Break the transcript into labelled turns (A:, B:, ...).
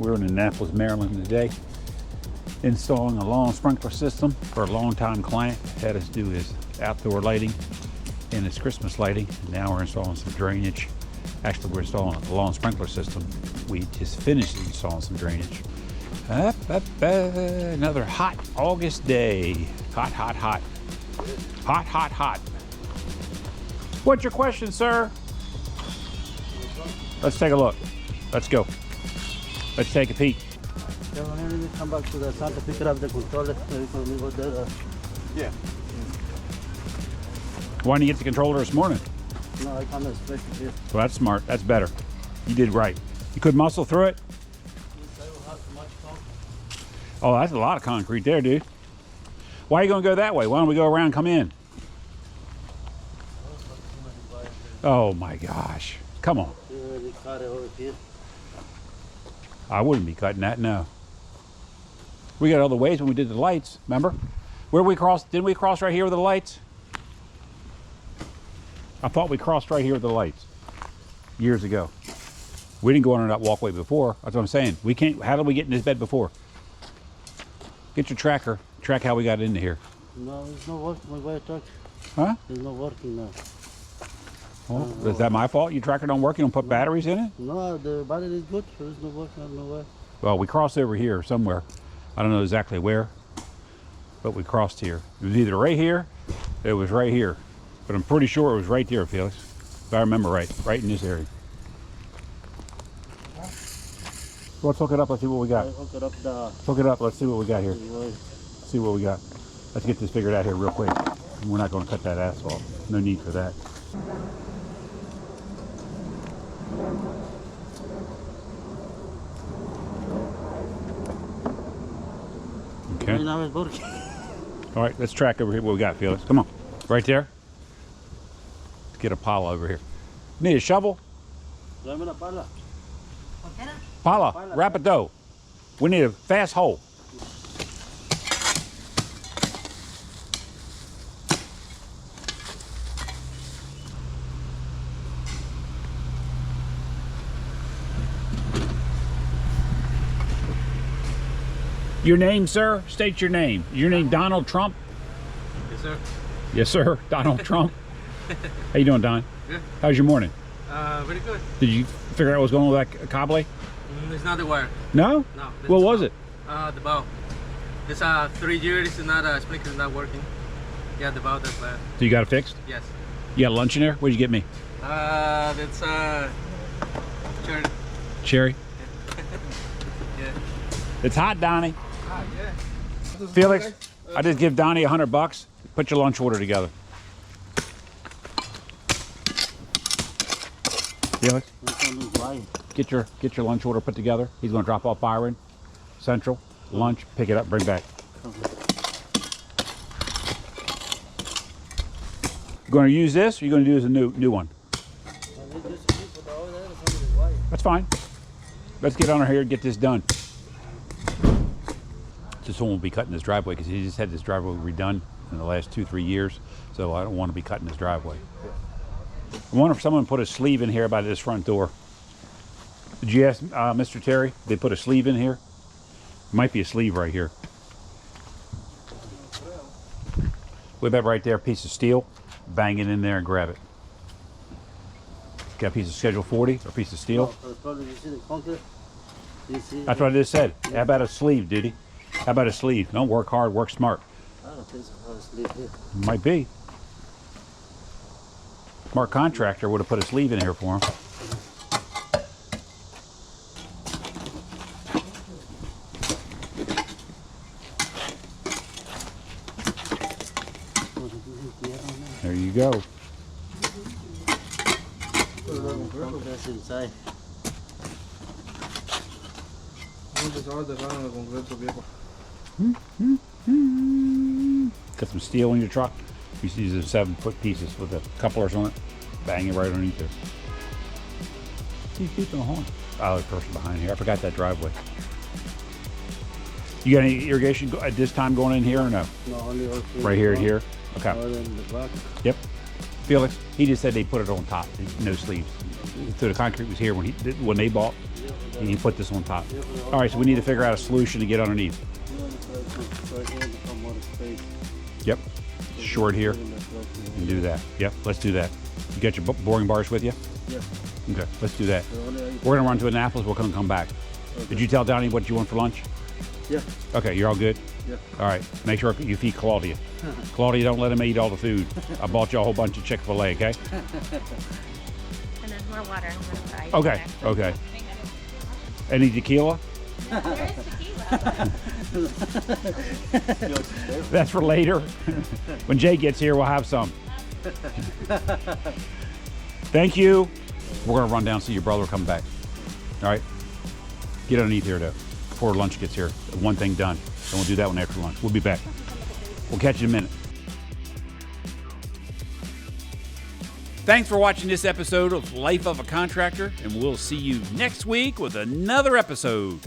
A: We're in Annapolis, Maryland today, installing a lawn sprinkler system for a longtime client. Had us do his outdoor lighting and his Christmas lighting. Now we're installing some drainage. Actually, we're installing a lawn sprinkler system. We just finished installing some drainage. Another hot August day. Hot, hot, hot. Hot, hot, hot. What's your question, sir? Let's take a look. Let's go. Let's take a peek.
B: Yeah, whenever we come back to the sun to pick up the controller, we go there. Yeah.
A: Why didn't you get the controller this morning?
B: No, I can't express it here.
A: Well, that's smart. That's better. You did right. You could muscle through it? Oh, that's a lot of concrete there, dude. Why are you going to go that way? Why don't we go around and come in? Oh, my gosh. Come on. I wouldn't be cutting that, no. We got other ways when we did the lights, remember? Where we crossed, didn't we cross right here with the lights? I thought we crossed right here with the lights years ago. We didn't go under that walkway before. That's what I'm saying. We can't, how did we get in this bed before? Get your tracker, track how we got into here.
B: No, it's not working my way truck.
A: Huh?
B: It's not working now.
A: Well, is that my fault? Your tracker don't work? You don't put batteries in it?
B: No, the battery is good. It's not working, I don't know why.
A: Well, we crossed over here somewhere. I don't know exactly where, but we crossed here. It was either right here, it was right here. But I'm pretty sure it was right there, Felix. If I remember right in this area. Well, let's hook it up, let's see what we got. Hook it up, let's see what we got here. Let's see what we got. Let's get this figured out here real quick. We're not going to cut that asphalt. No need for that. Okay.
B: Now it's working.
A: All right, let's track over here what we got, Felix. Come on. Right there. Let's get a pala over here. Need a shovel? Pala, rapido. We need a fast hole. Your name, sir? State your name. Your name Donald Trump?
C: Yes, sir.
A: Yes, sir. Donald Trump. How you doing, Don?
C: Good.
A: How's your morning?
C: Very good.
A: Did you figure out what was going on with that cobble?
C: It's not the wire.
A: No?
C: No.
A: What was it?
C: The bow. It's 3 years. It's not sprinkler not working. Yeah, the bow that's bad.
A: So you got it fixed?
C: Yes.
A: You got lunch in there? What'd you get me?
C: That's cherry.
A: Cherry?
C: Yeah.
A: It's hot, Donnie.
C: Ah, yeah.
A: Felix, I just give Donnie $100. Put your lunch order together. Felix, get your lunch order put together. He's going to drop off Byron Central, lunch, pick it up, bring back. You going to use this, or you going to use a new one? That's fine. Let's get on here and get this done. This one will be cutting this driveway because he just had this driveway redone in the last 2-3 years, so I don't want to be cutting this driveway. I wonder if someone put a sleeve in here by this front door. Did you ask Mr. Terry? They put a sleeve in here? Might be a sleeve right here. Way back right there, a piece of steel. Bang it in there and grab it. Got a piece of Schedule 40 or a piece of steel? That's what I just said. How about a sleeve, Diddy? How about a sleeve? Don't work hard, work smart.
B: I don't think so. A sleeve here.
A: Might be. Smart contractor would have put a sleeve in here for him. There you go.
B: That's inside.
A: Got some steel in your truck. These are 7-foot pieces with the couplers on it. Bang it right underneath there. He's keeping a horn. Oh, the person behind here. I forgot that driveway. You got any irrigation at this time going in here or no?
B: No, only
A: right here and here? Okay.
B: In the back.
A: Yep. Felix, he just said they put it on top. No sleeves. So the concrete was here when they bought. and you put this on top. All right, so we need to figure out a solution to get underneath. Yep, short here, and do that. Yep, let's do that. You got your boring bars with you?
B: Yeah.
A: Okay, let's do that. We're gonna run to Annapolis, we'll come back.
B: Okay.
A: Did you tell Donnie what you want for lunch?
B: Yeah.
A: Okay, you're all good?
B: Yeah.
A: All right, make sure you feed Claudia. Claudia, don't let him eat all the food. I bought you a whole bunch of Chick-fil-A, okay?
D: And then more water. I'm gonna fry it
A: Okay,
D: there.
A: okay. Any tequila?
D: There is tequila.
A: That's for later. When Jay gets here, we'll have some. Thank you. We're gonna run down and see your brother come back. All right? Get underneath here though, before lunch gets here. One thing done. Then we'll do that one after lunch. We'll be back. We'll catch you in a minute. Thanks for watching this episode of Life of a Contractor, and we'll see you next week with another episode.